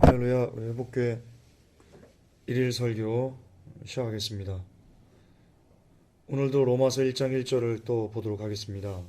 할렐루야. 우리 회복교회 1일 설교 시작하겠습니다. 오늘도 로마서 1장 1절을 또 보도록 하겠습니다.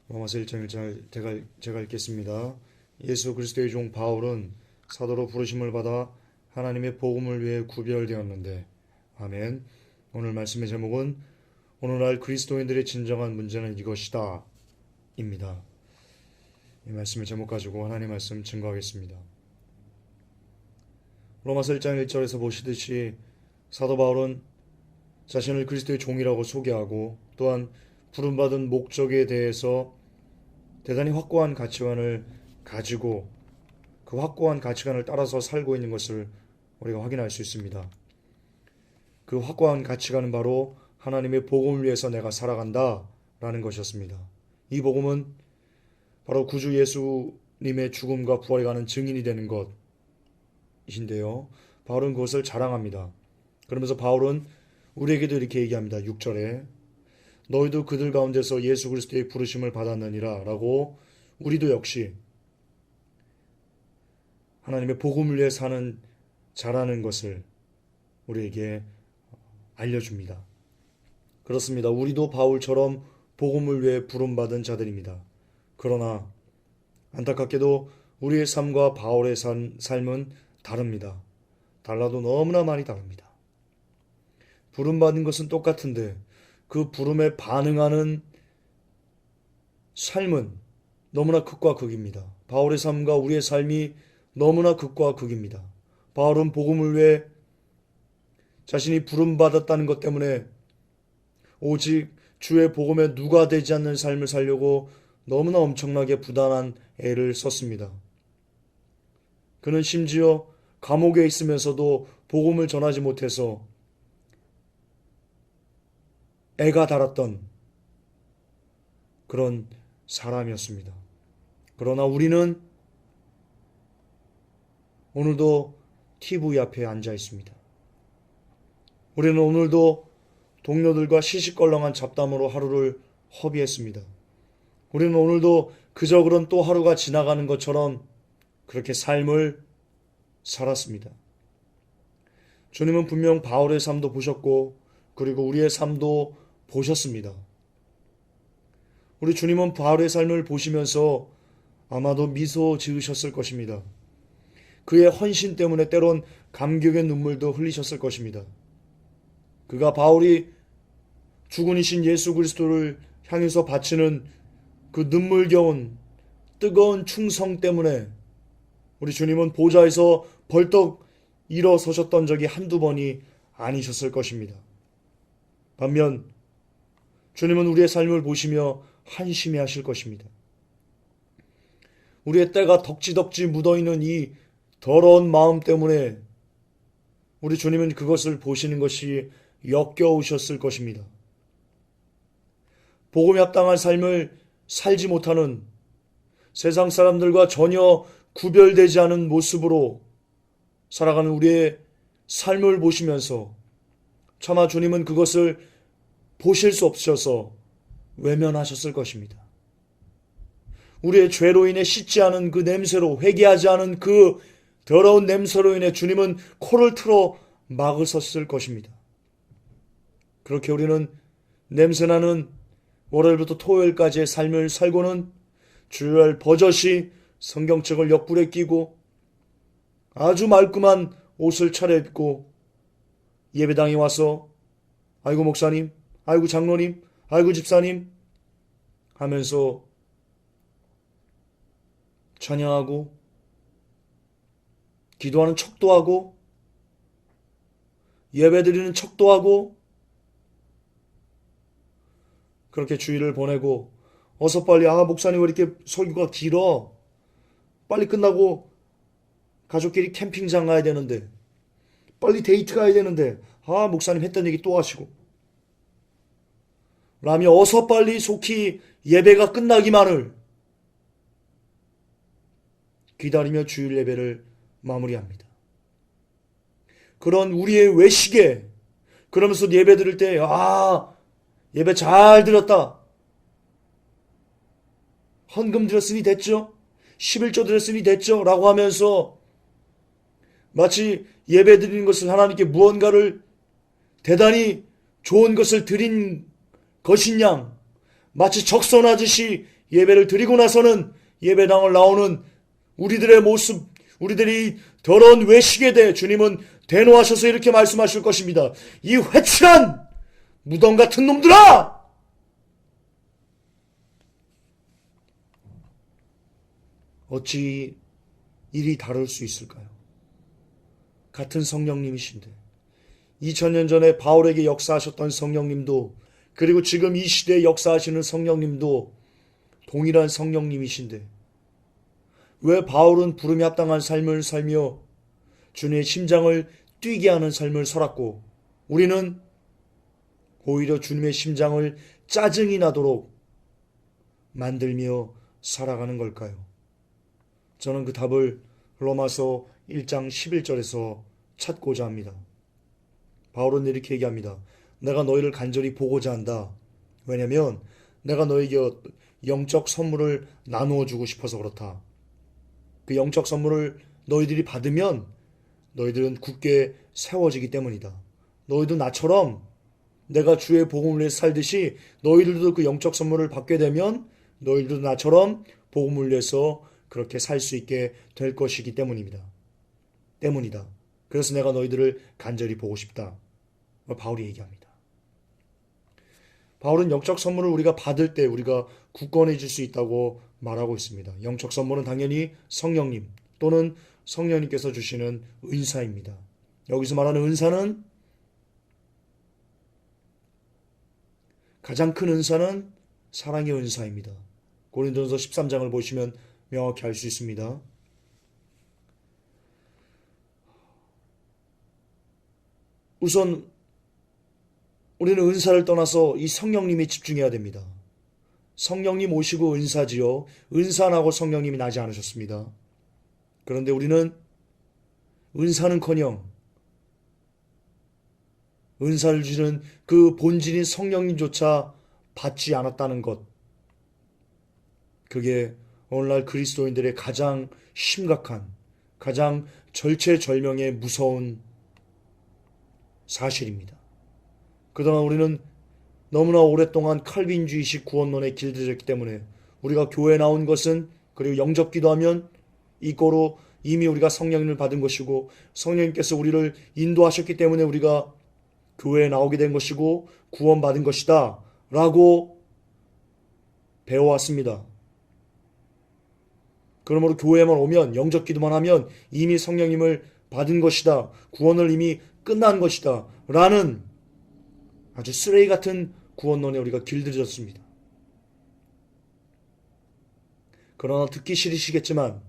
로마서 1장 1절 제가 읽겠습니다. 예수 그리스도의 종 바울은 사도로 부르심을 받아 하나님의 복음을 위해 구별되었는데. 아멘. 오늘 말씀의 제목은 오늘날 그리스도인들의 진정한 문제는 이것이다 입니다. 이 말씀의 제목 가지고 하나님 말씀 증거하겠습니다. 로마서 1장 1절에서 보시듯이 사도 바울은 자신을 그리스도의 종이라고 소개하고 또한 부름받은 목적에 대해서 대단히 확고한 가치관을 가지고 그 확고한 가치관을 따라서 살고 있는 것을 우리가 확인할 수 있습니다. 그 확고한 가치관은 바로 하나님의 복음을 위해서 내가 살아간다 라는 것이었습니다. 이 복음은 바로 구주 예수님의 죽음과 부활에 가는 증인이 되는 것인데요. 바울은 그것을 자랑합니다. 그러면서 바울은 우리에게도 이렇게 얘기합니다. 6절에 너희도 그들 가운데서 예수 그리스도의 부르심을 받았느니라 라고 우리도 역시 하나님의 복음을 위해 사는 자라는 것을 우리에게 알려줍니다. 그렇습니다. 우리도 바울처럼 복음을 위해 부름받은 자들입니다. 그러나 안타깝게도 우리의 삶과 바울의 삶은 다릅니다. 달라도 너무나 많이 다릅니다. 부름받은 것은 똑같은데 그 부름에 반응하는 삶은 너무나 극과 극입니다. 바울의 삶과 우리의 삶이 너무나 극과 극입니다. 바울은 복음을 위해 자신이 부름받았다는 것 때문에 오직 주의 복음에 누가 되지 않는 삶을 살려고 너무나 엄청나게 부단한 애를 썼습니다. 그는 심지어 감옥에 있으면서도 복음을 전하지 못해서 애가 달았던 그런 사람이었습니다. 그러나 우리는 오늘도 TV 앞에 앉아 있습니다. 우리는 오늘도 동료들과 시시껄렁한 잡담으로 하루를 허비했습니다. 우리는 오늘도 그저 그런 또 하루가 지나가는 것처럼 그렇게 삶을 살았습니다. 주님은 분명 바울의 삶도 보셨고 그리고 우리의 삶도 보셨습니다. 우리 주님은 바울의 삶을 보시면서 아마도 미소 지으셨을 것입니다. 그의 헌신 때문에 때론 감격의 눈물도 흘리셨을 것입니다. 그가 바울이 죽은 이신 예수 그리스도를 향해서 바치는 그 눈물겨운 뜨거운 충성 때문에 우리 주님은 보좌에서 벌떡 일어서셨던 적이 한두 번이 아니셨을 것입니다. 반면 주님은 우리의 삶을 보시며 한심해 하실 것입니다. 우리의 때가 덕지덕지 묻어있는 이 더러운 마음 때문에 우리 주님은 그것을 보시는 것이 역겨우셨을 것입니다. 복음에 합당한 삶을 살지 못하는 세상 사람들과 전혀 구별되지 않은 모습으로 살아가는 우리의 삶을 보시면서 차마 주님은 그것을 보실 수 없으셔서 외면하셨을 것입니다. 우리의 죄로 인해 씻지 않은 그 냄새로, 회개하지 않은 그 더러운 냄새로 인해 주님은 코를 틀어 막으셨을 것입니다. 그렇게 우리는 냄새나는 월요일부터 토요일까지의 삶을 살고는 주일 버젓이 성경책을 옆구리에 끼고 아주 말끔한 옷을 차려입고 예배당에 와서 아이고 목사님, 아이고 장로님, 아이고 집사님 하면서 찬양하고 기도하는 척도 하고 예배드리는 척도 하고 그렇게 주일을 보내고 어서 빨리 목사님 왜 이렇게 설교가 길어? 빨리 끝나고 가족끼리 캠핑장 가야 되는데 빨리 데이트 가야 되는데 목사님 했던 얘기 또 하시고 라며 어서 빨리 속히 예배가 끝나기만을 기다리며 주일 예배를 마무리합니다. 그런 우리의 외식에 그러면서 예배 드릴 때 예배 잘 드렸다. 헌금 드렸으니 됐죠? 11조 드렸으니 됐죠? 라고 하면서 마치 예배 드리는 것을 하나님께 무언가를 대단히 좋은 것을 드린 것인 양, 마치 적선하듯이 예배를 드리고 나서는 예배당을 나오는 우리들의 모습, 우리들이 더러운 외식에 대해 주님은 대노하셔서 이렇게 말씀하실 것입니다. 이 회칠한 무덤 같은 놈들아! 어찌 이리 다를 수 있을까요? 같은 성령님이신데 2000년 전에 바울에게 역사하셨던 성령님도, 그리고 지금 이 시대에 역사하시는 성령님도 동일한 성령님이신데 왜 바울은 부름에 합당한 삶을 살며 주님의 심장을 뛰게 하는 삶을 살았고 우리는 오히려 주님의 심장을 짜증이 나도록 만들며 살아가는 걸까요? 저는 그 답을 로마서 1장 11절에서 찾고자 합니다. 바울은 이렇게 얘기합니다. 내가 너희를 간절히 보고자 한다. 왜냐하면 내가 너에게 영적 선물을 나누어 주고 싶어서 그렇다. 그 영적 선물을 너희들이 받으면 너희들은 굳게 세워지기 때문이다. 너희도 나처럼 내가 주의 복음을 위해 살듯이 너희들도 그 영적 선물을 받게 되면 너희들도 나처럼 복음을 위해서 그렇게 살 수 있게 될 것이기 때문이다. 그래서 내가 너희들을 간절히 보고 싶다. 바울이 얘기합니다. 바울은 영적 선물을 우리가 받을 때 우리가 굳건해질 수 있다고 말하고 있습니다. 영적 선물은 당연히 성령님 또는 성령님께서 주시는 은사입니다. 여기서 말하는 은사는 가장 큰 은사는 사랑의 은사입니다. 고린도전서 13장을 보시면 명확히 알 수 있습니다. 우선 우리는 은사를 떠나서 이 성령님에 집중해야 됩니다. 성령님 오시고 은사지요. 은사나고 성령님이 나지 않으셨습니다. 그런데 우리는 은사는커녕 은사를 주는 그 본질인 성령님조차 받지 않았다는 것. 그게 오늘날 그리스도인들의 가장 심각한, 가장 절체절명의 무서운 사실입니다. 그동안 우리는 너무나 오랫동안 칼빈주의식 구원론에 길들여졌기 때문에 우리가 교회에 나온 것은, 그리고 영접 기도하면 이꼬로 이미 우리가 성령님을 받은 것이고 성령님께서 우리를 인도하셨기 때문에 우리가 교회에 나오게 된 것이고 구원받은 것이다 라고 배워왔습니다. 그러므로 교회에만 오면, 영접 기도만 하면 이미 성령님을 받은 것이다, 구원을 이미 끝난 것이다 라는 아주 쓰레기 같은 구원론에 우리가 길들여졌습니다. 그러나 듣기 싫으시겠지만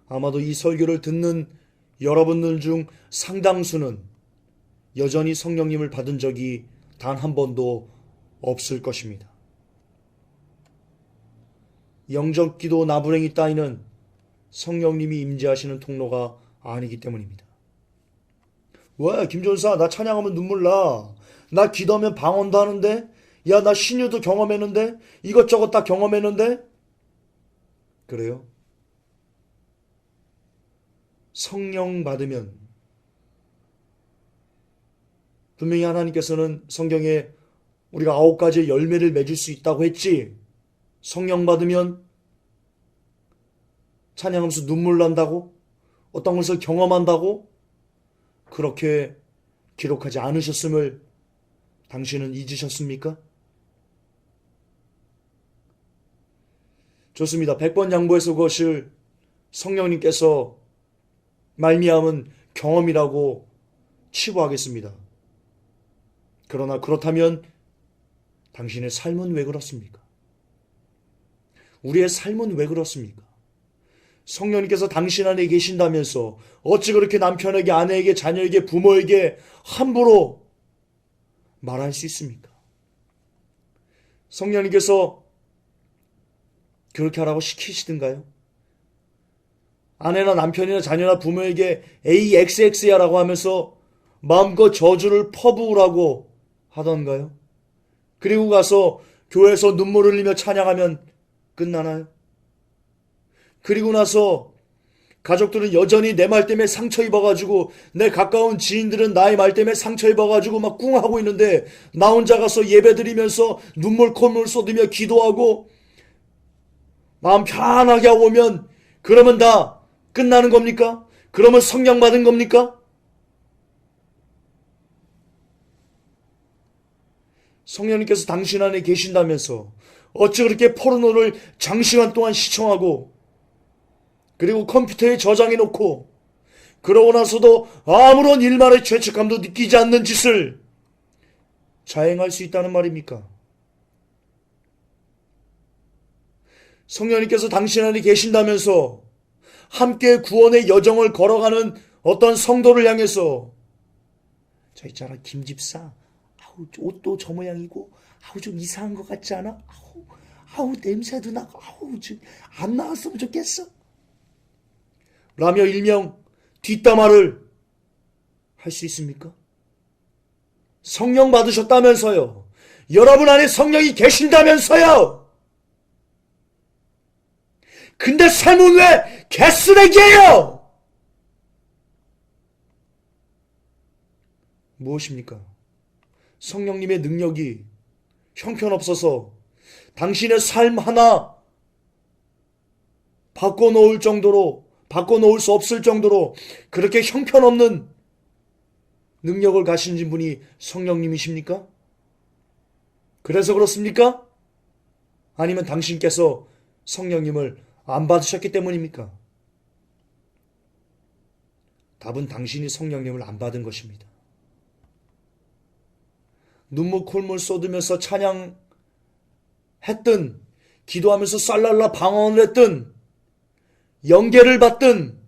아마도 이 설교를 듣는 여러분들 중 상당수는 여전히 성령님을 받은 적이 단 한 번도 없을 것입니다. 영접기도 나부랭이 따위는 성령님이 임재하시는 통로가 아니기 때문입니다. 왜 김전사 나 찬양하면 눈물 나. 나 기도하면 방언도 하는데, 야 나 신유도 경험했는데, 이것저것 다 경험했는데. 그래요? 성령 받으면 분명히 하나님께서는 성경에 우리가 9가지의 열매를 맺을 수 있다고 했지. 성령 받으면 찬양하면서 눈물 난다고? 어떤 것을 경험한다고? 그렇게 기록하지 않으셨음을 당신은 잊으셨습니까? 좋습니다. 100번 양보해서 그것을 성령님께서 말미암은 경험이라고 치부하겠습니다. 그러나 그렇다면 당신의 삶은 왜 그렇습니까? 우리의 삶은 왜 그렇습니까? 성령님께서 당신 안에 계신다면서 어찌 그렇게 남편에게, 아내에게, 자녀에게, 부모에게 함부로 말할 수 있습니까? 성령님께서 그렇게 하라고 시키시던가요? 아내나 남편이나 자녀나 부모에게 AXX야 라고 하면서 마음껏 저주를 퍼부으라고 하던가요? 그리고 가서 교회에서 눈물 흘리며 찬양하면 끝나나요? 그리고 나서 가족들은 여전히 내 말 때문에 상처 입어가지고, 내 가까운 지인들은 나의 말 때문에 상처 입어가지고 막 꿍하고 있는데, 나 혼자 가서 예배 드리면서 눈물 콧물 쏟으며 기도하고 마음 편안하게 하고 오면, 그러면 다 끝나는 겁니까? 그러면 성령 받은 겁니까? 성령님께서 당신 안에 계신다면서 어찌 그렇게 포르노를 장시간 동안 시청하고, 그리고 컴퓨터에 저장해 놓고, 그러고 나서도 아무런 일말의 죄책감도 느끼지 않는 짓을 자행할 수 있다는 말입니까? 성령님께서 당신 안에 계신다면서 함께 구원의 여정을 걸어가는 어떤 성도를 향해서, 저 있잖아 김 집사, 아우 옷도 저 모양이고, 아우 좀 이상한 것 같지 않아? 아우 냄새도 나고, 아우 안 나왔으면 좋겠어, 라며 일명 뒷담화를 할 수 있습니까? 성령 받으셨다면서요. 여러분 안에 성령이 계신다면서요. 근데 삶은 왜 개쓰레기예요? 무엇입니까? 성령님의 능력이 형편없어서 당신의 삶 하나 바꿔놓을 수 없을 정도로 그렇게 형편없는 능력을 가진 분이 성령님이십니까? 그래서 그렇습니까? 아니면 당신께서 성령님을 안 받으셨기 때문입니까? 답은 당신이 성령님을 안 받은 것입니다. 눈물 콧물 쏟으면서 찬양했든, 기도하면서 쌀랄라 방언을 했든, 영계를 받든,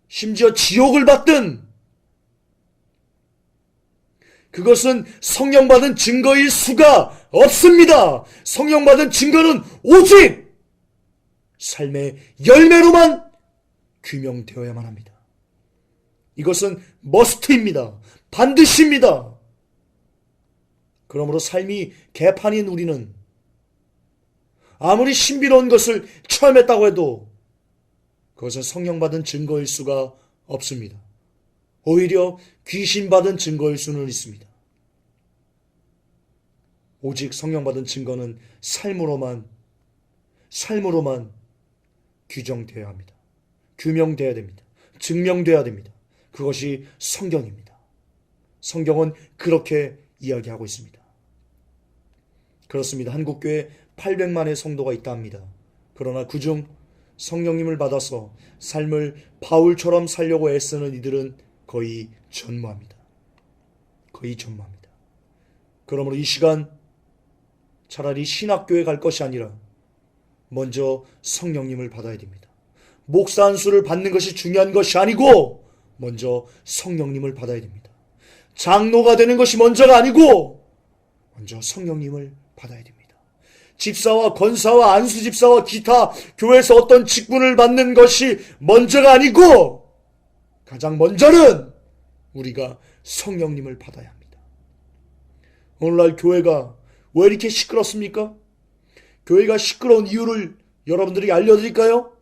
심지어 지옥을 받든, 그것은 성령받은 증거일 수가 없습니다. 성령받은 증거는 오직 삶의 열매로만 규명되어야만 합니다. 이것은 머스트입니다. 반드시입니다. 그러므로 삶이 개판인 우리는 아무리 신비로운 것을 체험했다고 해도 그것은 성령받은 증거일 수가 없습니다. 오히려 귀신받은 증거일 수는 있습니다. 오직 성령받은 증거는 삶으로만 규정되어야 합니다. 규명되어야 됩니다. 증명되어야 됩니다. 그것이 성경입니다. 성경은 그렇게 이야기하고 있습니다. 그렇습니다. 한국교회 800만의 성도가 있다 합니다. 그러나 그중 성령님을 받아서 삶을 바울처럼 살려고 애쓰는 이들은 거의 전무합니다. 그러므로 이 시간 차라리 신학교에 갈 것이 아니라 먼저 성령님을 받아야 됩니다. 목사 안수를 받는 것이 중요한 것이 아니고 먼저 성령님을 받아야 됩니다. 장로가 되는 것이 먼저가 아니고 먼저 성령님을 받아야 됩니다. 집사와 권사와 안수집사와 기타 교회에서 어떤 직분을 받는 것이 먼저가 아니고 가장 먼저는 우리가 성령님을 받아야 합니다. 오늘날 교회가 왜 이렇게 시끄럽습니까? 교회가 시끄러운 이유를 여러분들이 알려드릴까요?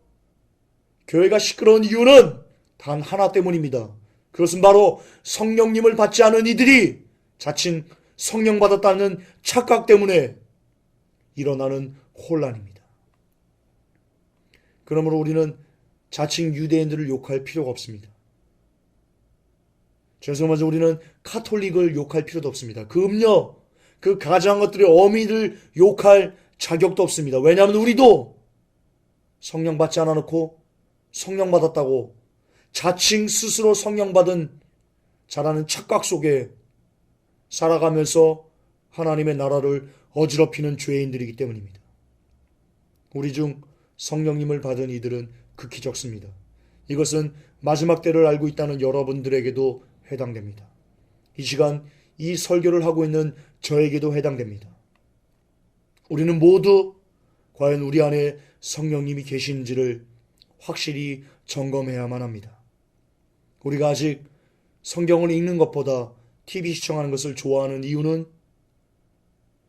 교회가 시끄러운 이유는 단 하나 때문입니다. 그것은 바로 성령님을 받지 않은 이들이 자칭 성령 받았다는 착각 때문에 일어나는 혼란입니다. 그러므로 우리는 자칭 유대인들을 욕할 필요가 없습니다. 죄송하지만 우리는 카톨릭을 욕할 필요도 없습니다. 그 음녀, 그 가장한 것들의 어미를 욕할 자격도 없습니다. 왜냐하면 우리도 성령 받지 않아 놓고 성령 받았다고 자칭 스스로 성령 받은 자라는 착각 속에 살아가면서 하나님의 나라를 어지럽히는 죄인들이기 때문입니다. 우리 중 성령님을 받은 이들은 극히 적습니다. 이것은 마지막 때를 알고 있다는 여러분들에게도 해당됩니다. 이 시간 이 설교를 하고 있는 저에게도 해당됩니다. 우리는 모두 과연 우리 안에 성령님이 계신지를 확실히 점검해야만 합니다. 우리가 아직 성경을 읽는 것보다 TV 시청하는 것을 좋아하는 이유는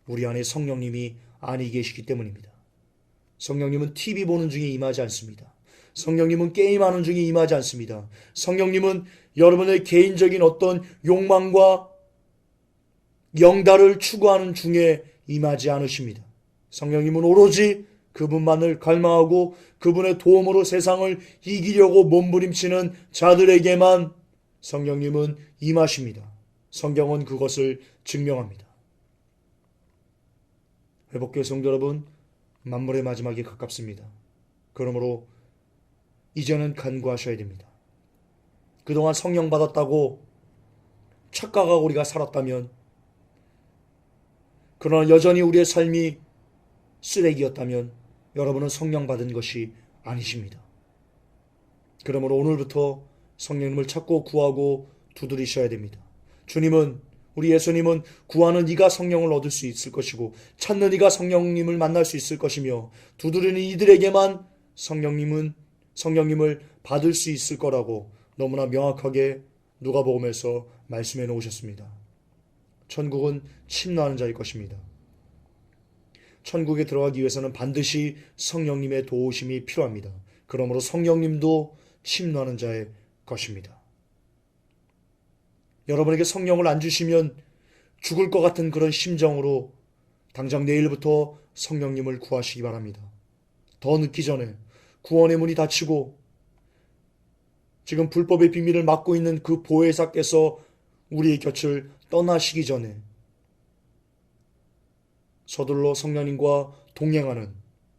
우리 안에 성령님이 안에 계시기 때문입니다. 성령님은 TV 보는 중에 임하지 않습니다. 성령님은 게임하는 중에 임하지 않습니다. 성령님은 여러분의 개인적인 어떤 욕망과 영달을 추구하는 중에 임하지 않으십니다. 성령님은 오로지 그분만을 갈망하고 그분의 도움으로 세상을 이기려고 몸부림치는 자들에게만 성령님은 임하십니다. 성경은 그것을 증명합니다. 회복교회 성도 여러분, 만물의 마지막이 가깝습니다. 그러므로 이제는 간구하셔야 됩니다. 그동안 성령 받았다고 착각하고 우리가 살았다면, 그러나 여전히 우리의 삶이 쓰레기였다면 여러분은 성령 받은 것이 아니십니다. 그러므로 오늘부터 성령님을 찾고 구하고 두드리셔야 됩니다. 주님은, 우리 예수님은 구하는 이가 성령을 얻을 수 있을 것이고 찾는 이가 성령님을 만날 수 있을 것이며 두드리는 이들에게만 성령님을 받을 수 있을 거라고 너무나 명확하게 누가복음에서 말씀해 놓으셨습니다. 천국은 침노하는 자일 것입니다. 천국에 들어가기 위해서는 반드시 성령님의 도우심이 필요합니다. 그러므로 성령님도 침노하는 자의 것입니다. 여러분에게 성령을 안 주시면 죽을 것 같은 그런 심정으로 당장 내일부터 성령님을 구하시기 바랍니다. 더 늦기 전에, 구원의 문이 닫히고 지금 불법의 비밀을 막고 있는 그 보혜사께서 우리의 곁을 떠나시기 전에 서둘러 성령님과 동행하는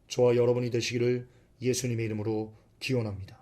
저와 여러분이 되시기를 예수님의 이름으로 기원합니다.